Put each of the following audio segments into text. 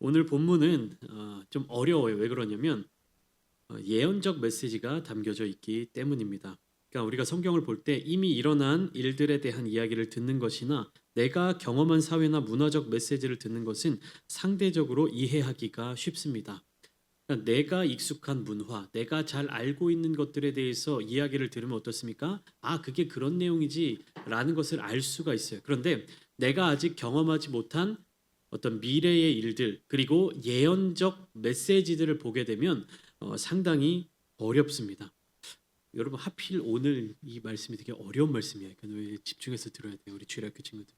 오늘 본문은 좀 어려워요. 왜 그러냐면 예언적 메시지가 담겨져 있기 때문입니다. 그러니까 우리가 성경을 볼 때 이미 일어난 일들에 대한 이야기를 듣는 것이나 내가 경험한 사회나 문화적 메시지를 듣는 것은 상대적으로 이해하기가 쉽습니다. 그러니까 내가 익숙한 문화, 내가 잘 알고 있는 것들에 대해서 이야기를 들으면 어떻습니까? 아, 그게 그런 내용이지라는 것을 알 수가 있어요. 그런데 내가 아직 경험하지 못한 어떤 미래의 일들 그리고 예언적 메시지들을 보게 되면 상당히 어렵습니다. 여러분 하필 오늘 이 말씀이 되게 어려운 말씀이에요. 그러니까 집중해서 들어야 돼요. 우리 주일학교 친구들.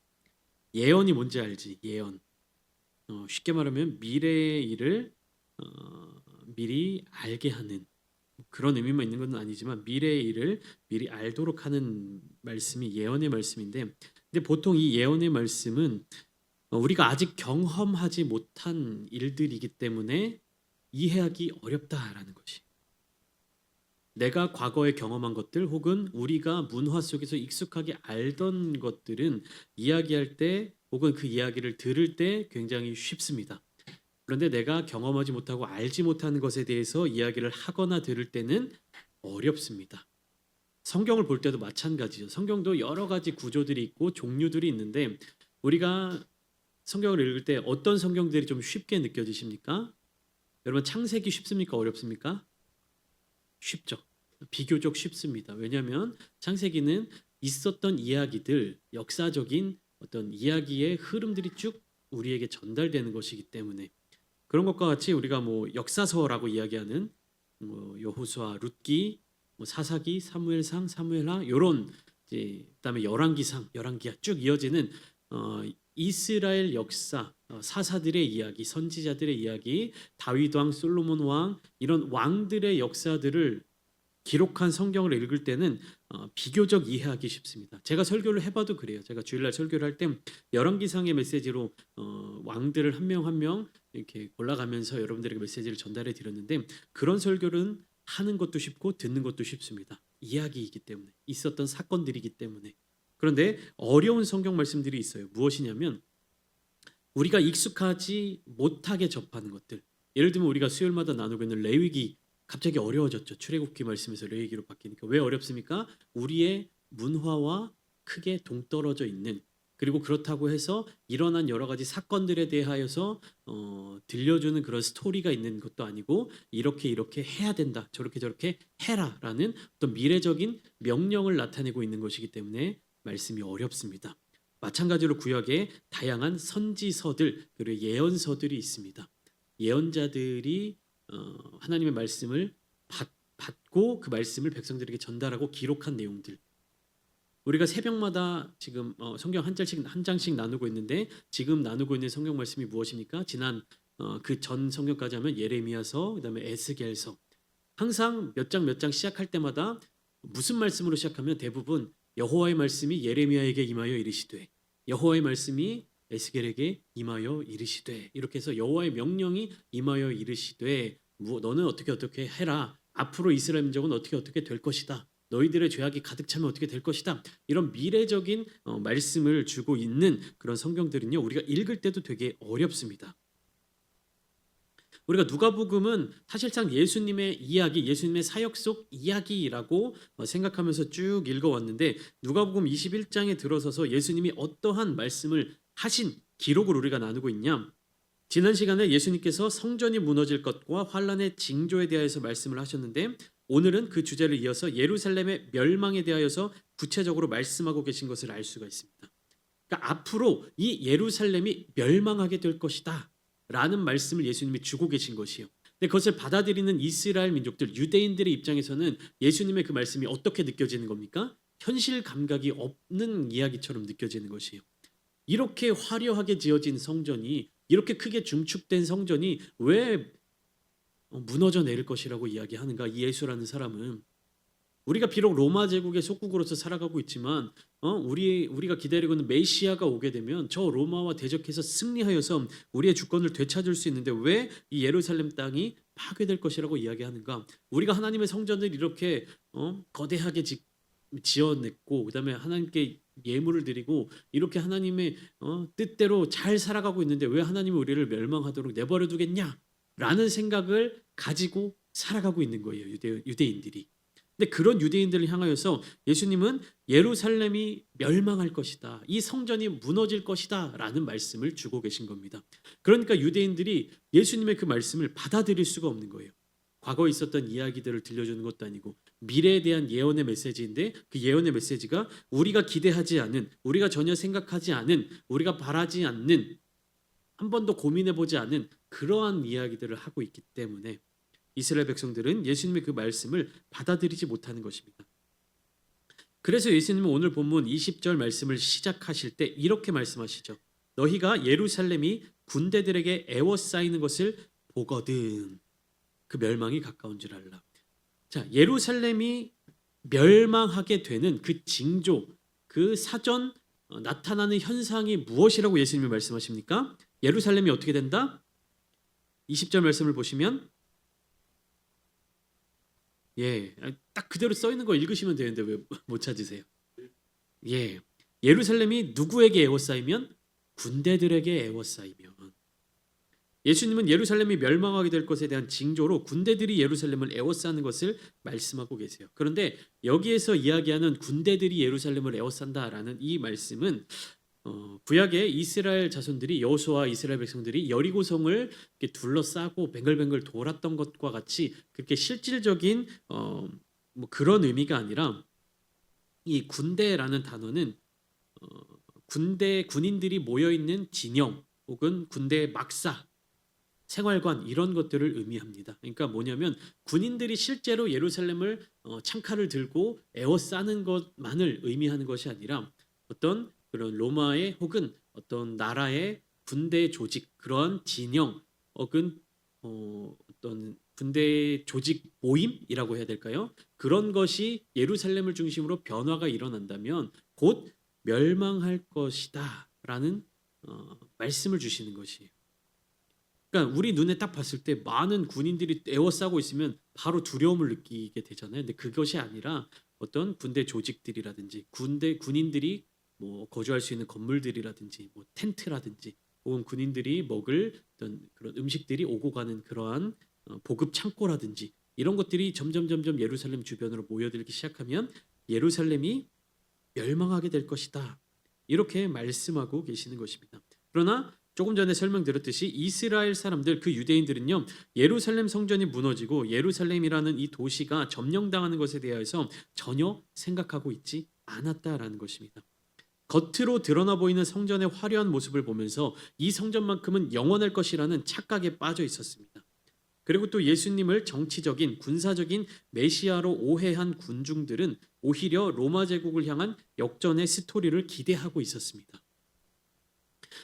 예언이 뭔지 알지? 예언. 쉽게 말하면 미래의 일을 미리 알게 하는 그런 의미만 있는 건 아니지만 미래의 일을 미리 알도록 하는 말씀이 예언의 말씀인데, 근데 보통 이 예언의 말씀은 우리가 아직 경험하지 못한 일들이기 때문에 이해하기 어렵다라는 것이. 내가 과거에 경험한 것들 혹은 우리가 문화 속에서 익숙하게 알던 것들은 이야기할 때 혹은 그 이야기를 들을 때 굉장히 쉽습니다. 그런데 내가 경험하지 못하고 알지 못하는 것에 대해서 이야기를 하거나 들을 때는 어렵습니다. 성경을 볼 때도 마찬가지죠. 성경도 여러 가지 구조들이 있고 종류들이 있는데 우리가 성경을 읽을 때 어떤 성경들이 좀 쉽게 느껴지십니까? 여러분 창세기 쉽습니까? 어렵습니까? 쉽죠. 비교적 쉽습니다. 왜냐하면 창세기는 있었던 이야기들, 역사적인 어떤 이야기의 흐름들이 쭉 우리에게 전달되는 것이기 때문에 그런 것과 같이 우리가 뭐 역사서라고 이야기하는 뭐 여호수아, 룻기, 뭐 사사기, 사무엘상, 사무엘하 요런 이제 그다음에 열왕기상, 열왕기하 쭉 이어지는 어, 이스라엘 역사, 사사들의 이야기, 선지자들의 이야기, 다윗 왕, 솔로몬 왕 이런 왕들의 역사들을 기록한 성경을 읽을 때는 비교적 이해하기 쉽습니다. 제가 설교를 해봐도 그래요. 제가 주일날 설교를 할 때 열왕기상의 메시지로 왕들을 한 명 한 명 이렇게 골라가면서 여러분들에게 메시지를 전달해 드렸는데 그런 설교는 하는 것도 쉽고 듣는 것도 쉽습니다. 이야기이기 때문에 있었던 사건들이기 때문에. 그런데 어려운 성경 말씀들이 있어요. 무엇이냐면 우리가 익숙하지 못하게 접하는 것들. 예를 들면 우리가 수요일마다 나누고 있는 레위기 갑자기 어려워졌죠. 출애굽기 말씀에서 레위기로 바뀌니까. 왜 어렵습니까? 우리의 문화와 크게 동떨어져 있는 그리고 그렇다고 해서 일어난 여러 가지 사건들에 대하여서 들려주는 그런 스토리가 있는 것도 아니고 이렇게 이렇게 해야 된다. 저렇게 저렇게 해라라는 어떤 미래적인 명령을 나타내고 있는 것이기 때문에 말씀이 어렵습니다. 마찬가지로 구약에 다양한 선지서들 그리고 예언서들이 있습니다. 예언자들이 하나님의 말씀을 받고 그 말씀을 백성들에게 전달하고 기록한 내용들. 우리가 새벽마다 지금 성경 한 장씩 나누고 있는데 지금 나누고 있는 성경 말씀이 무엇입니까? 지난 그 전 성경까지 하면 예레미야서, 그다음에 에스겔서. 항상 몇 장 몇 장 시작할 때마다 무슨 말씀으로 시작하면 대부분 여호와의 말씀이 예레미야에게 임하여 이르시되 여호와의 말씀이 에스겔에게 임하여 이르시되 이렇게 해서 여호와의 명령이 임하여 이르시되 너는 어떻게 어떻게 해라. 앞으로 이스라엘 민족은 어떻게 어떻게 될 것이다. 너희들의 죄악이 가득 차면 어떻게 될 것이다. 이런 미래적인 말씀을 주고 있는 그런 성경들은요. 우리가 읽을 때도 되게 어렵습니다. 우리가 누가복음은 사실상 예수님의 이야기, 예수님의 사역 속 이야기라고 생각하면서 쭉 읽어왔는데 누가복음 21장에 들어서서 예수님이 어떠한 말씀을 하신 기록을 우리가 나누고 있냐? 지난 시간에 예수님께서 성전이 무너질 것과 환란의 징조에 대하여서 말씀을 하셨는데 오늘은 그 주제를 이어서 예루살렘의 멸망에 대하여서 구체적으로 말씀하고 계신 것을 알 수가 있습니다. 그러니까 앞으로 이 예루살렘이 멸망하게 될 것이다 라는 말씀을 예수님이 주고 계신 것이에요. 근데 그것을 받아들이는 이스라엘 민족들, 유대인들의 입장에서는 예수님의 그 말씀이 어떻게 느껴지는 겁니까? 현실 감각이 없는 이야기처럼 느껴지는 것이에요. 이렇게 화려하게 지어진 성전이 이렇게 크게 중축된 성전이 왜 무너져 내릴 것이라고 이야기하는가? 이 예수라는 사람은 우리가 비록 로마 제국의 속국으로서 살아가고 있지만 우리가 기다리고 있는 메시아가 오게 되면 저 로마와 대적해서 승리하여서 우리의 주권을 되찾을 수 있는데 왜 이 예루살렘 땅이 파괴될 것이라고 이야기하는가? 우리가 하나님의 성전을 이렇게 거대하게 지어냈고 그다음에 하나님께 예물을 드리고 이렇게 하나님의 뜻대로 잘 살아가고 있는데 왜 하나님이 우리를 멸망하도록 내버려 두겠냐라는 생각을 가지고 살아가고 있는 거예요. 유대인들이. 근데 그런 유대인들을 향하여서 예수님은 예루살렘이 멸망할 것이다. 이 성전이 무너질 것이다라는 말씀을 주고 계신 겁니다. 그러니까 유대인들이 예수님의 그 말씀을 받아들일 수가 없는 거예요. 과거에 있었던 이야기들을 들려주는 것도 아니고 미래에 대한 예언의 메시지인데 그 예언의 메시지가 우리가 기대하지 않은, 우리가 전혀 생각하지 않은, 우리가 바라지 않는, 한 번도 고민해 보지 않은 그러한 이야기들을 하고 있기 때문에 이스라엘 백성들은 예수님의 그 말씀을 받아들이지 못하는 것입니다. 그래서 예수님은 오늘 본문 20절 말씀을 시작하실 때 이렇게 말씀하시죠. 너희가 예루살렘이 군대들에게 에워싸이는 것을 보거든 그 멸망이 가까운 줄 알라. 자, 예루살렘이 멸망하게 되는 그 징조, 그 사전 나타나는 현상이 무엇이라고 예수님이 말씀하십니까? 예루살렘이 어떻게 된다? 20절 말씀을 보시면 딱 그대로 써 있는 거 읽으시면 되는데 왜 못 찾으세요? 예루살렘이 누구에게 에워싸이면? 군대들에게 에워싸이면. 예수님은 예루살렘이 멸망하게 될 것에 대한 징조로 군대들이 예루살렘을 에워싸는 것을 말씀하고 계세요. 그런데 여기에서 이야기하는 군대들이 예루살렘을 에워싼다라는 이 말씀은 구약의 이스라엘 자손들이 여호수아 이스라엘 백성들이 여리고성을 이렇게 둘러싸고 뱅글뱅글 돌았던 것과 같이 그렇게 실질적인 뭐 그런 의미가 아니라 이 군대라는 단어는 군인들이 모여 있는 진영 혹은 군대 막사 생활관 이런 것들을 의미합니다. 그러니까 뭐냐면 군인들이 실제로 예루살렘을 창칼을 들고 에워싸는 것만을 의미하는 것이 아니라 어떤 그런 로마의 혹은 어떤 나라의 군대 조직 그런 진영 혹은 어떤 군대 조직 모임이라고 해야 될까요? 그런 것이 예루살렘을 중심으로 변화가 일어난다면 곧 멸망할 것이다라는 말씀을 주시는 것이에요. 그러니까 우리 눈에 딱 봤을 때 많은 군인들이 에워싸고 있으면 바로 두려움을 느끼게 되잖아요. 근데 그것이 아니라 어떤 군대 조직들이라든지 군인들이 뭐 거주할 수 있는 건물들이라든지 뭐 텐트라든지 혹은 군인들이 먹을 어떤 그런 음식들이 오고 가는 그러한 보급 창고라든지 이런 것들이 점점 예루살렘 주변으로 모여들기 시작하면 예루살렘이 멸망하게 될 것이다. 이렇게 말씀하고 계시는 것입니다. 그러나 조금 전에 설명드렸듯이 이스라엘 사람들 그 유대인들은요 예루살렘 성전이 무너지고 예루살렘이라는 이 도시가 점령당하는 것에 대해서 전혀 생각하고 있지 않았다라는 것입니다. 겉으로 드러나 보이는 성전의 화려한 모습을 보면서 이 성전만큼은 영원할 것이라는 착각에 빠져 있었습니다. 그리고 또 예수님을 정치적인 군사적인 메시아로 오해한 군중들은 오히려 로마 제국을 향한 역전의 스토리를 기대하고 있었습니다.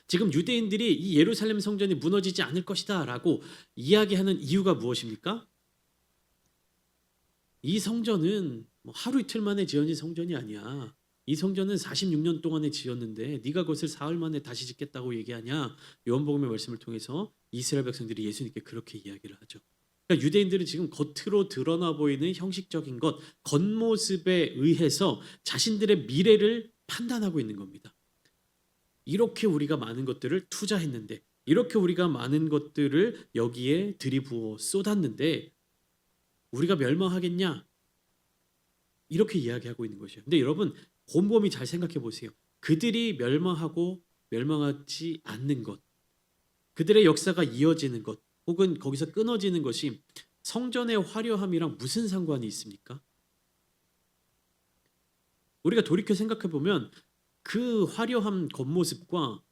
지금 유대인들이 이 예루살렘 성전이 무너지지 않을 것이다 라고 이야기하는 이유가 무엇입니까? 이 성전은 뭐 하루 이틀 만에 지어진 성전이 아니야. 이 성전은 46년 동안에 지었는데 네가 그것을 사흘 만에 다시 짓겠다고 얘기하냐? 요한복음의 말씀을 통해서 이스라엘 백성들이 예수님께 그렇게 이야기를 하죠. 그러니까 유대인들은 지금 겉으로 드러나 보이는 형식적인 것, 겉모습에 의해서 자신들의 미래를 판단하고 있는 겁니다. 이렇게 우리가 많은 것들을 투자했는데 이렇게 우리가 많은 것들을 여기에 들이부어 쏟았는데 우리가 멸망하겠냐? 이렇게 이야기하고 있는 것이에요. 근데 여러분 곰곰이 잘 생각해 보세요. 그들이 멸망하고 멸망하지 않는 것, 그들의 역사가 이어지는 것, 혹은 거기서 끊어지는 것이 성전의 화려함이랑 무슨 상관이 있습니까? 우리가 돌이켜 생각해 보면 그 화려한 겉모습과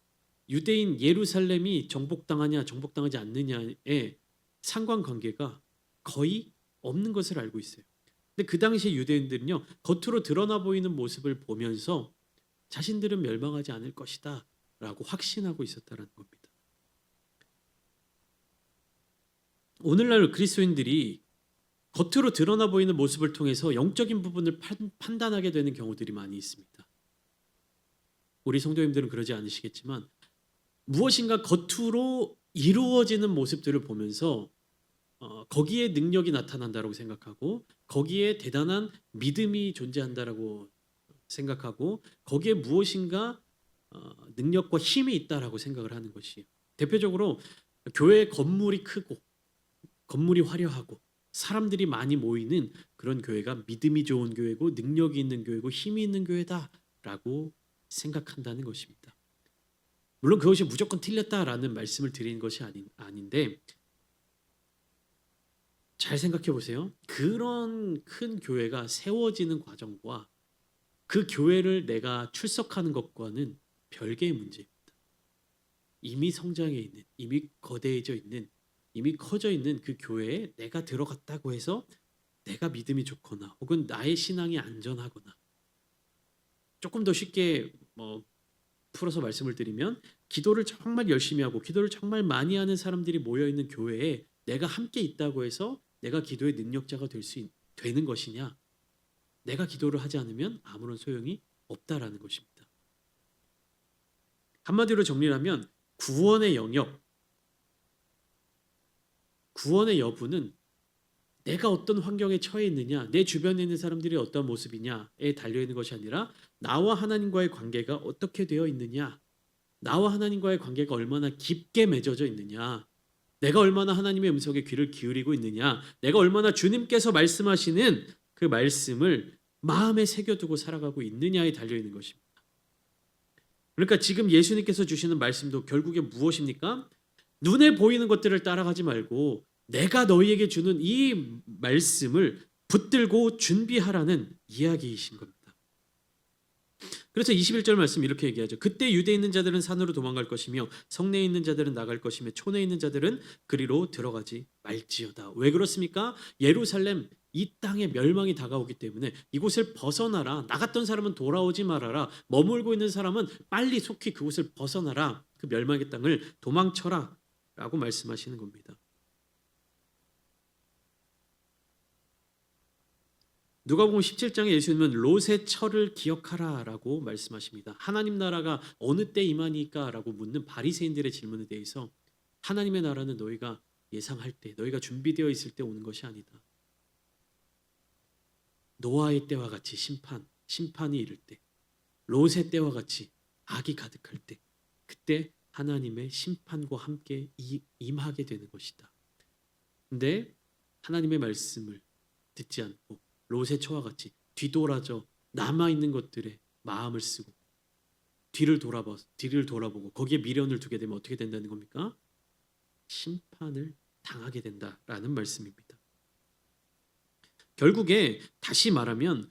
유대인 예루살렘이 정복당하냐 정복당하지 않느냐의 상관관계가 거의 없는 것을 알고 있어요. 근데 그 당시 유대인들은요 겉으로 드러나 보이는 모습을 보면서 자신들은 멸망하지 않을 것이다 라고 확신하고 있었다는 겁니다. 오늘날 그리스도인들이 겉으로 드러나 보이는 모습을 통해서 영적인 부분을 판단하게 되는 경우들이 많이 있습니다. 우리 성도님들은 그러지 않으시겠지만 무엇인가 겉으로 이루어지는 모습들을 보면서 거기에 능력이 나타난다라고 생각하고 거기에 대단한 믿음이 존재한다라고 생각하고 거기에 무엇인가 능력과 힘이 있다라고 생각을 하는 것이에요. 대표적으로 교회 건물이 크고 건물이 화려하고 사람들이 많이 모이는 그런 교회가 믿음이 좋은 교회고 능력이 있는 교회고 힘이 있는 교회다라고 생각한다는 것입니다. 물론 그것이 무조건 틀렸다라는 말씀을 드리는 것이 아닌데 잘 생각해 보세요. 그런 큰 교회가 세워지는 과정과 그 교회를 내가 출석하는 것과는 별개의 문제입니다. 이미 성장해 있는, 이미 거대해져 있는, 이미 커져 있는 그 교회에 내가 들어갔다고 해서 내가 믿음이 좋거나 혹은 나의 신앙이 안전하거나 조금 더 쉽게 풀어서 말씀을 드리면 기도를 정말 열심히 하고 기도를 정말 많이 하는 사람들이 모여 있는 교회에 내가 함께 있다고 해서 내가 기도의 능력자가 되는 것이냐? 내가 기도를 하지 않으면 아무런 소용이 없다라는 것입니다. 한마디로 정리하면 구원의 영역, 구원의 여부는 내가 어떤 환경에 처해 있느냐, 내 주변에 있는 사람들이 어떤 모습이냐에 달려 있는 것이 아니라 나와 하나님과의 관계가 어떻게 되어 있느냐, 나와 하나님과의 관계가 얼마나 깊게 맺어져 있느냐, 내가 얼마나 하나님의 음성에 귀를 기울이고 있느냐, 내가 얼마나 주님께서 말씀하시는 그 말씀을 마음에 새겨두고 살아가고 있느냐에 달려 있는 것입니다. 그러니까 지금 예수님께서 주시는 말씀도 결국에 무엇입니까? 눈에 보이는 것들을 따라가지 말고 내가 너희에게 주는 이 말씀을 붙들고 준비하라는 이야기이신 겁니다. 그래서 21절 말씀 이렇게 얘기하죠. 그때 유대에 있는 자들은 산으로 도망갈 것이며 성내에 있는 자들은 나갈 것이며 촌에 있는 자들은 그리로 들어가지 말지어다. 왜 그렇습니까? 예루살렘 이 땅에 멸망이 다가오기 때문에 이곳을 벗어나라. 나갔던 사람은 돌아오지 말아라. 머물고 있는 사람은 빨리 속히 그곳을 벗어나라. 그 멸망의 땅을 도망쳐라 라고 말씀하시는 겁니다. 누가복음 17장에 예수님은 롯의 철을 기억하라라고 말씀하십니다. 하나님 나라가 어느 때 임하니까라고 묻는 바리새인들의 질문에 대해서 하나님의 나라는 너희가 예상할 때, 너희가 준비되어 있을 때 오는 것이 아니다. 노아의 때와 같이 심판이 이를 때, 롯의 때와 같이 악이 가득할 때, 그때 하나님의 심판과 함께 임하게 되는 것이다. 근데 하나님의 말씀을 듣지 않고 롯의 처와 같이 뒤돌아져 남아있는 것들에 마음을 쓰고 뒤를 돌아보고 거기에 미련을 두게 되면 어떻게 된다는 겁니까? 심판을 당하게 된다라는 말씀입니다. 결국에 다시 말하면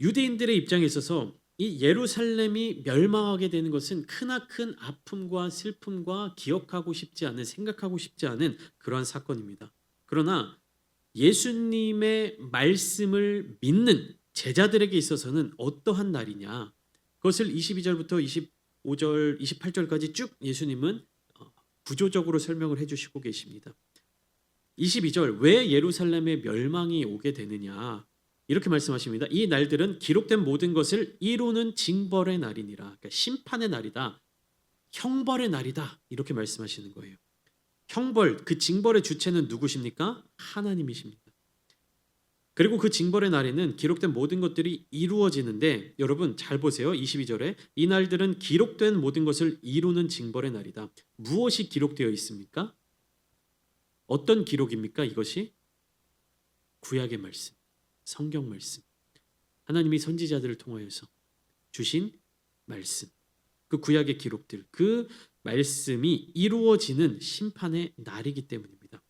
유대인들의 입장에 있어서 이 예루살렘이 멸망하게 되는 것은 크나큰 아픔과 슬픔과 기억하고 싶지 않은, 생각하고 싶지 않은 그러한 사건입니다. 그러나 예수님의 말씀을 믿는 제자들에게 있어서는 어떠한 날이냐? 그것을 22절부터 25절, 28절까지 쭉 예수님은 구조적으로 설명을 해주시고 계십니다. 22절, 왜 예루살렘에 멸망이 오게 되느냐? 이렇게 말씀하십니다. 이 날들은 기록된 모든 것을 이루는 징벌의 날이니라. 그러니까 심판의 날이다. 형벌의 날이다. 이렇게 말씀하시는 거예요. 형벌, 그 징벌의 주체는 누구십니까? 하나님이십니다. 그리고 그 징벌의 날에는 기록된 모든 것들이 이루어지는데 여러분 잘 보세요. 22절에 이 날들은 기록된 모든 것을 이루는 징벌의 날이다. 무엇이 기록되어 있습니까? 어떤 기록입니까? 이것이 구약의 말씀, 성경 말씀, 하나님이 선지자들을 통하여서 주신 말씀, 그 구약의 기록들, 그 말씀이 이루어지는 심판의 날이기 때문입니다.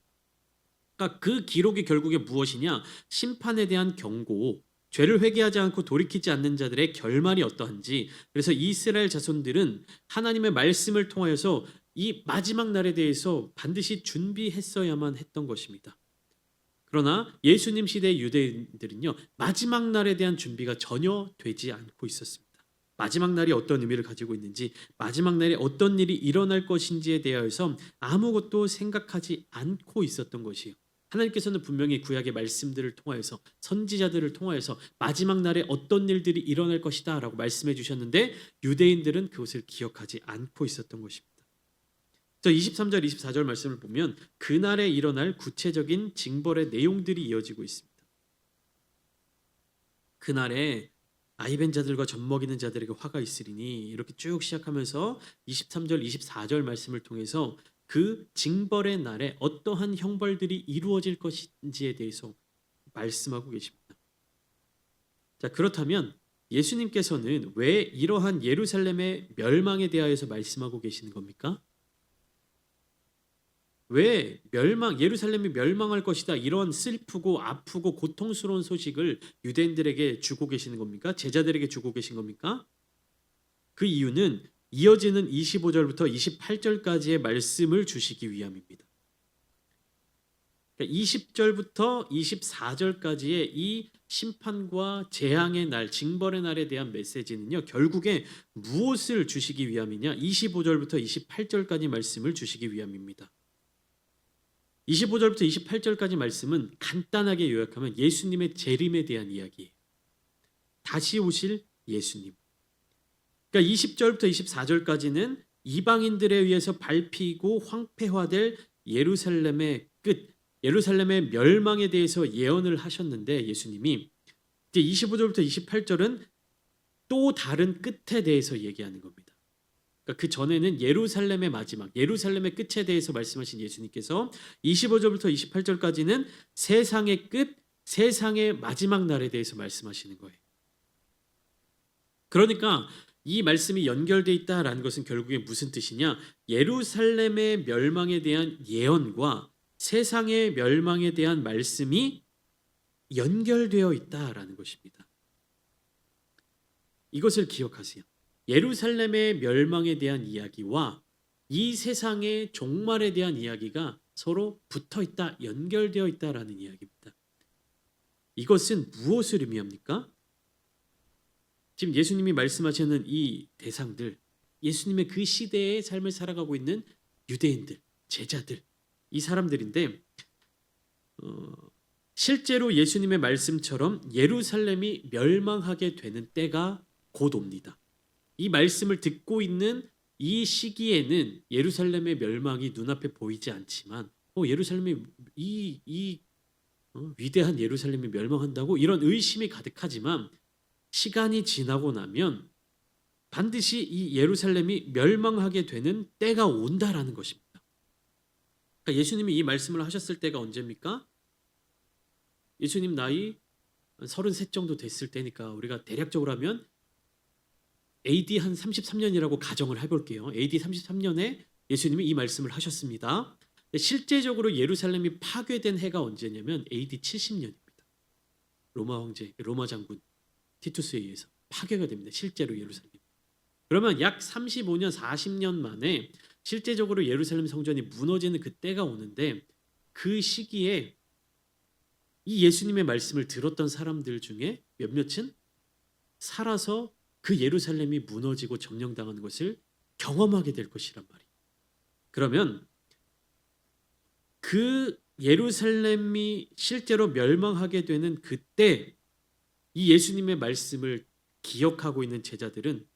그러니까 그 기록이 결국에 무엇이냐? 심판에 대한 경고, 죄를 회개하지 않고 돌이키지 않는 자들의 결말이 어떠한지. 그래서 이스라엘 자손들은 하나님의 말씀을 통하여서 이 마지막 날에 대해서 반드시 준비했어야만 했던 것입니다. 그러나 예수님 시대의 유대인들은요, 마지막 날에 대한 준비가 전혀 되지 않고 있었습니다. 마지막 날이 어떤 의미를 가지고 있는지, 마지막 날에 어떤 일이 일어날 것인지에 대하여서 아무것도 생각하지 않고 있었던 것이에요. 하나님께서는 분명히 구약의 말씀들을 통하여서 선지자들을 통하여서 마지막 날에 어떤 일들이 일어날 것이다 라고 말씀해 주셨는데 유대인들은 그것을 기억하지 않고 있었던 것입니다. 저 23절 24절 말씀을 보면 그날에 일어날 구체적인 징벌의 내용들이 이어지고 있습니다. 그날에 아이벤 자들과 젖먹이는 자들에게 화가 있으리니 이렇게 쭉 시작하면서 23절 24절 말씀을 통해서 그 징벌의 날에 어떠한 형벌들이 이루어질 것인지에 대해서 말씀하고 계십니다. 자, 그렇다면 예수님께서는 왜 이러한 예루살렘의 멸망에 대하여서 말씀하고 계시는 겁니까? 왜 예루살렘이 멸망할 것이다 이런 슬프고 아프고 고통스러운 소식을 유대인들에게 주고 계시는 겁니까? 제자들에게 주고 계신 겁니까? 그 이유는 이어지는 25절부터 28절까지의 말씀을 주시기 위함입니다. 20절부터 24절까지의 이 심판과 재앙의 날, 징벌의 날에 대한 메시지는요, 결국에 무엇을 주시기 위함이냐? 25절부터 28절까지 말씀을 주시기 위함입니다. 25절부터 28절까지 말씀은 간단하게 요약하면 예수님의 재림에 대한 이야기예요. 다시 오실 예수님. 그러니까 20절부터 24절까지는 이방인들에 의해서 밟히고 황폐화될 예루살렘의 끝, 예루살렘의 멸망에 대해서 예언을 하셨는데 예수님이 이제 25절부터 28절은 또 다른 끝에 대해서 얘기하는 겁니다. 그러니까 그 전에는 예루살렘의 마지막, 예루살렘의 끝에 대해서 말씀하신 예수님께서 25절부터 28절까지는 세상의 끝, 세상의 마지막 날에 대해서 말씀하시는 거예요. 그러니까 이 말씀이 연결되어 있다라는 것은 결국에 무슨 뜻이냐? 예루살렘의 멸망에 대한 예언과 세상의 멸망에 대한 말씀이 연결되어 있다라는 것입니다. 이것을 기억하세요. 예루살렘의 멸망에 대한 이야기와 이 세상의 종말에 대한 이야기가 서로 붙어 있다, 연결되어 있다라는 이야기입니다. 이것은 무엇을 의미합니까? 지금 예수님이 말씀하시는 이 대상들, 예수님의 그 시대의 삶을 살아가고 있는 유대인들, 제자들, 이 사람들인데 실제로 예수님의 말씀처럼 예루살렘이 멸망하게 되는 때가 곧 옵니다. 이 말씀을 듣고 있는 이 시기에는 예루살렘의 멸망이 눈앞에 보이지 않지만 예루살렘이 위대한 예루살렘이 멸망한다고 이런 의심이 가득하지만 시간이 지나고 나면 반드시 이 예루살렘이 멸망하게 되는 때가 온다라는 것입니다. 그러니까 예수님이 이 말씀을 하셨을 때가 언제입니까? 예수님 나이 33 정도 됐을 때니까 우리가 대략적으로 하면 AD 한 33년이라고 가정을 해볼게요. AD 33년에 예수님이 이 말씀을 하셨습니다. 실제적으로 예루살렘이 파괴된 해가 언제냐면 AD 70년입니다. 로마 황제, 로마 장군 티투스에 의해서 파괴가 됩니다. 실제로 예루살렘. 그러면 약 35년, 40년 만에 실제적으로 예루살렘 성전이 무너지는 그때가 오는데 그 시기에 이 예수님의 말씀을 들었던 사람들 중에 몇몇은 살아서 그 예루살렘이 무너지고 점령당하는 것을 경험하게 될 것이란 말이에요. 그러면 그 예루살렘이 실제로 멸망하게 되는 그때 이 예수님의 말씀을 기억하고 있는 제자들은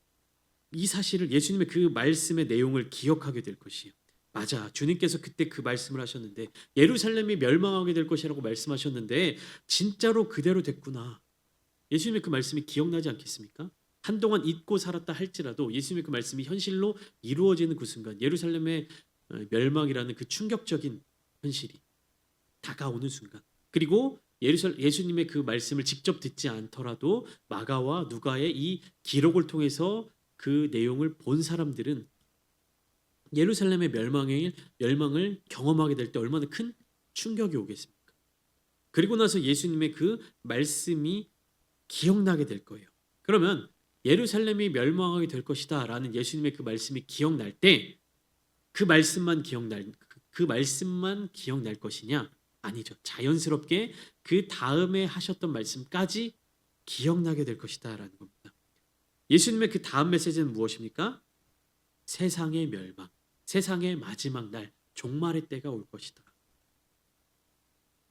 이 사실을 예수님의 그 말씀의 내용을 기억하게 될 것이에요. 맞아. 주님께서 그때 그 말씀을 하셨는데 예루살렘이 멸망하게 될 것이라고 말씀하셨는데 진짜로 그대로 됐구나. 예수님의 그 말씀이 기억나지 않겠습니까? 한동안 잊고 살았다 할지라도 예수님의 그 말씀이 현실로 이루어지는 그 순간 예루살렘의 멸망이라는 그 충격적인 현실이 다가오는 순간 그리고 예수님의 그 말씀을 직접 듣지 않더라도 마가와 누가의 이 기록을 통해서 그 내용을 본 사람들은 예루살렘의 멸망을 경험하게 될 때 얼마나 큰 충격이 오겠습니까? 그리고 나서 예수님의 그 말씀이 기억나게 될 거예요. 그러면 예루살렘이 멸망하게 될 것이다 라는 예수님의 그 말씀이 기억날 때 그 말씀만 기억날 것이냐? 아니죠. 자연스럽게 그 다음에 하셨던 말씀까지 기억나게 될 것이다 라는 겁니다. 예수님의 그 다음 메시지는 무엇입니까? 세상의 멸망, 세상의 마지막 날, 종말의 때가 올 것이다.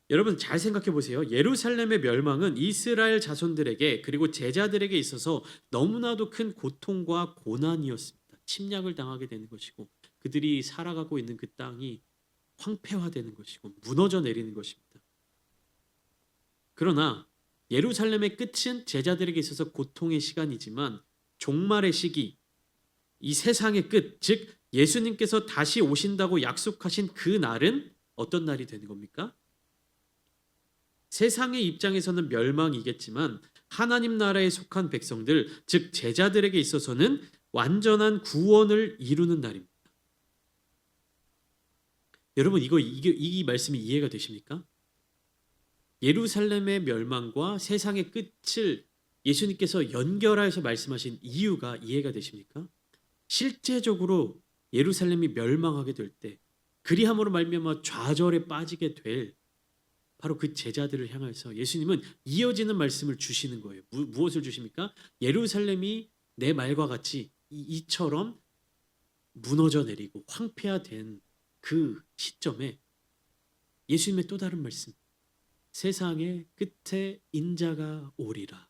여러분 잘 생각해 보세요. 예루살렘의 멸망은 이스라엘 자손들에게 그리고 제자들에게 있어서 너무나도 큰 고통과 고난이었습니다. 침략을 당하게 되는 것이고 그들이 살아가고 있는 그 땅이 황폐화되는 것이고 무너져 내리는 것입니다. 그러나 예루살렘의 끝은 제자들에게 있어서 고통의 시간이지만 종말의 시기, 이 세상의 끝, 즉 예수님께서 다시 오신다고 약속하신 그 날은 어떤 날이 되는 겁니까? 세상의 입장에서는 멸망이겠지만 하나님 나라에 속한 백성들, 즉 제자들에게 있어서는 완전한 구원을 이루는 날입니다. 여러분 이 말씀이 이해가 되십니까? 예루살렘의 멸망과 세상의 끝을 예수님께서 연결하여서 말씀하신 이유가 이해가 되십니까? 실제적으로 예루살렘이 멸망하게 될 때 그리함으로 말미암아 좌절에 빠지게 될 바로 그 제자들을 향해서 예수님은 이어지는 말씀을 주시는 거예요. 무엇을 주십니까? 예루살렘이 내 말과 같이 이처럼 무너져 내리고 황폐화된 그 시점에 예수님의 또 다른 말씀, 세상의 끝에 인자가 오리라.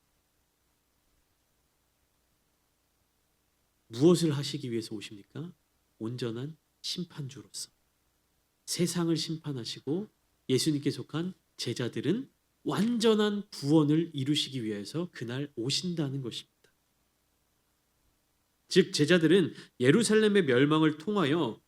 무엇을 하시기 위해서 오십니까? 온전한 심판주로서 세상을 심판하시고 예수님께 속한 제자들은 완전한 구원을 이루시기 위해서 그날 오신다는 것입니다. 즉 제자들은 예루살렘의 멸망을 통하여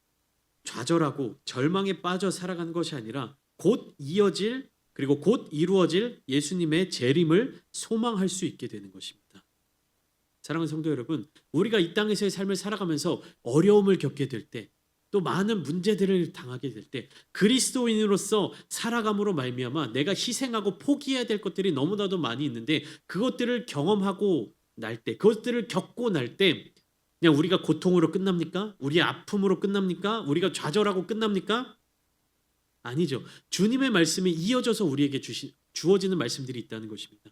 좌절하고 절망에 빠져 살아가는 것이 아니라 곧 이어질 그리고 곧 이루어질 예수님의 재림을 소망할 수 있게 되는 것입니다. 사랑하는 성도 여러분, 우리가 이 땅에서의 삶을 살아가면서 어려움을 겪게 될 때, 또 많은 문제들을 당하게 될 때 그리스도인으로서 살아감으로 말미암아 내가 희생하고 포기해야 될 것들이 너무나도 많이 있는데 그것들을 경험하고 날 때, 그것들을 겪고 날 때 그냥 우리가 고통으로 끝납니까? 우리의 아픔으로 끝납니까? 우리가 좌절하고 끝납니까? 아니죠. 주님의 말씀이 이어져서 우리에게 주어지는 말씀들이 있다는 것입니다.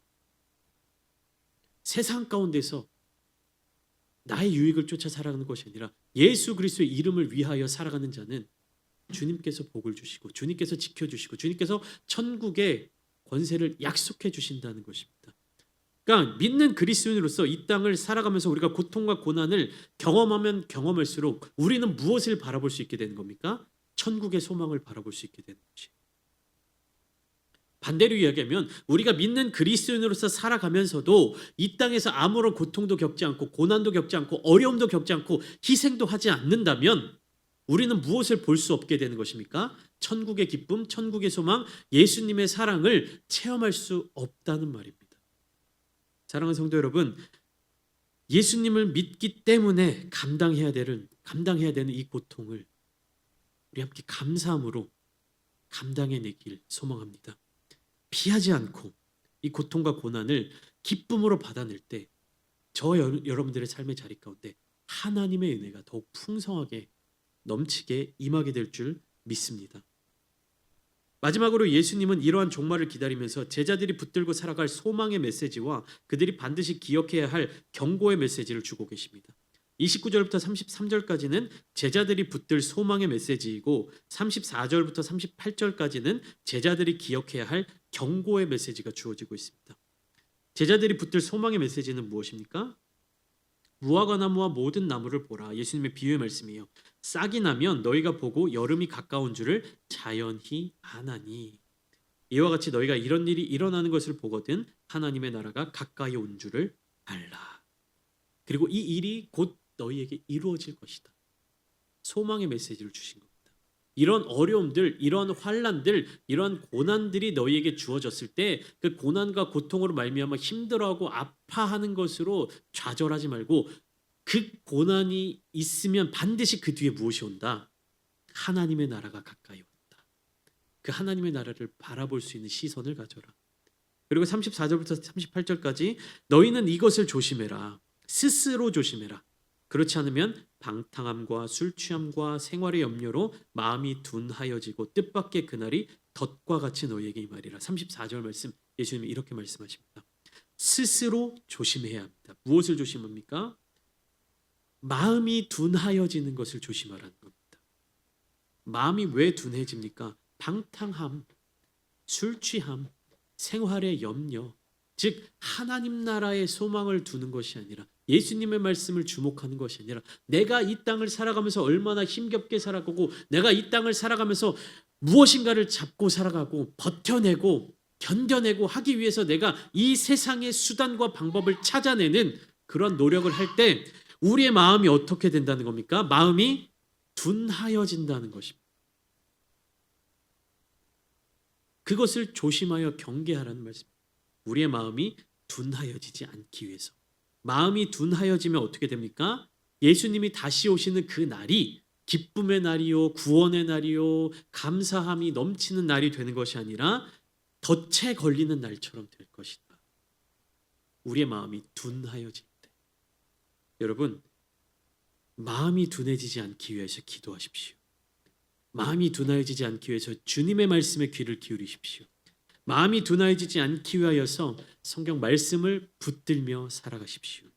세상 가운데서 나의 유익을 쫓아 살아가는 것이 아니라 예수 그리스도의 이름을 위하여 살아가는 자는 주님께서 복을 주시고 주님께서 지켜주시고 주님께서 천국의 권세를 약속해 주신다는 것입니다. 그러니까 믿는 그리스도인으로서 이 땅을 살아가면서 우리가 고통과 고난을 경험하면 경험할수록 우리는 무엇을 바라볼 수 있게 되는 겁니까? 천국의 소망을 바라볼 수 있게 되는 것이. 반대로 이야기하면 우리가 믿는 그리스도인으로서 살아가면서도 이 땅에서 아무런 고통도 겪지 않고 고난도 겪지 않고 어려움도 겪지 않고 희생도 하지 않는다면 우리는 무엇을 볼 수 없게 되는 것입니까? 천국의 기쁨, 천국의 소망, 예수님의 사랑을 체험할 수 없다는 말입니다. 사랑하는 성도 여러분, 예수님을 믿기 때문에 감당해야 되는 이 고통을 우리 함께 감사함으로 감당해내길 소망합니다. 피하지 않고 이 고통과 고난을 기쁨으로 받아낼 때 여러분들의 삶의 자리 가운데 하나님의 은혜가 더욱 풍성하게 넘치게 임하게 될 줄 믿습니다. 마지막으로 예수님은 이러한 종말을 기다리면서 제자들이 붙들고 살아갈 소망의 메시지와 그들이 반드시 기억해야 할 경고의 메시지를 주고 계십니다. 29절부터 33절까지는 제자들이 붙들 소망의 메시지이고 34절부터 38절까지는 제자들이 기억해야 할 경고의 메시지가 주어지고 있습니다. 제자들이 붙들 소망의 메시지는 무엇입니까? 무화과 나무와 모든 나무를 보라. 예수님의 비유의 말씀이에요. 싹이 나면 너희가 보고 여름이 가까운 줄을 자연히 아나니 이와 같이 너희가 이런 일이 일어나는 것을 보거든 하나님의 나라가 가까이 온 줄을 알라. 그리고 이 일이 곧 너희에게 이루어질 것이다. 소망의 메시지를 주신 겁니다. 이런 어려움들, 이런 환난들, 이런 고난들이 너희에게 주어졌을 때 그 고난과 고통으로 말미암아 힘들어하고 아파하는 것으로 좌절하지 말고 그 고난이 있으면 반드시 그 뒤에 무엇이 온다? 하나님의 나라가 가까이 온다. 그 하나님의 나라를 바라볼 수 있는 시선을 가져라. 그리고 34절부터 38절까지 너희는 이것을 조심해라. 스스로 조심해라. 그렇지 않으면 방탕함과 술 취함과 생활의 염려로 마음이 둔하여지고 뜻밖의 그날이 덫과 같이 너희에게 임하리라. 34절 말씀 예수님이 이렇게 말씀하십니다. 스스로 조심해야 합니다. 무엇을 조심합니까? 마음이 둔하여지는 것을 조심하라는 겁니다. 마음이 왜 둔해집니까? 방탕함, 술 취함, 생활의 염려, 즉 하나님 나라의 소망을 두는 것이 아니라 예수님의 말씀을 주목하는 것이 아니라 내가 이 땅을 살아가면서 얼마나 힘겹게 살아가고 내가 이 땅을 살아가면서 무엇인가를 잡고 살아가고 버텨내고 견뎌내고 하기 위해서 내가 이 세상의 수단과 방법을 찾아내는 그런 노력을 할 때 우리의 마음이 어떻게 된다는 겁니까? 마음이 둔하여진다는 것입니다. 그것을 조심하여 경계하라는 말씀입니다. 우리의 마음이 둔하여지지 않기 위해서. 마음이 둔하여지면 어떻게 됩니까? 예수님이 다시 오시는 그 날이 기쁨의 날이요, 구원의 날이요, 감사함이 넘치는 날이 되는 것이 아니라 덫에 걸리는 날처럼 될 것이다. 우리의 마음이 둔하여질 때. 여러분, 마음이 둔해지지 않기 위해서 기도하십시오. 마음이 둔하여지지 않기 위해서 주님의 말씀에 귀를 기울이십시오. 마음이 둔하여지지 않기 위하여서 성경 말씀을 붙들며 살아가십시오.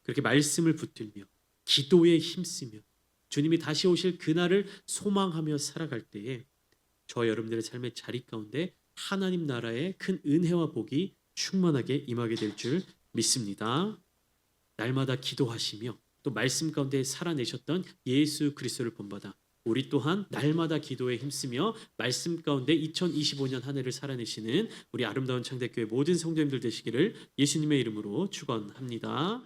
그렇게 말씀을 붙들며 기도에 힘쓰며 주님이 다시 오실 그날을 소망하며 살아갈 때에 저와 여러분들의 삶의 자리 가운데 하나님 나라의 큰 은혜와 복이 충만하게 임하게 될 줄 믿습니다. 날마다 기도하시며 또 말씀 가운데 살아내셨던 예수 그리스도를 본받아 우리 또한 날마다 기도에 힘쓰며 말씀 가운데 2025년 한 해를 살아내시는 우리 아름다운 창대교회 모든 성도님들 되시기를 예수님의 이름으로 축원합니다.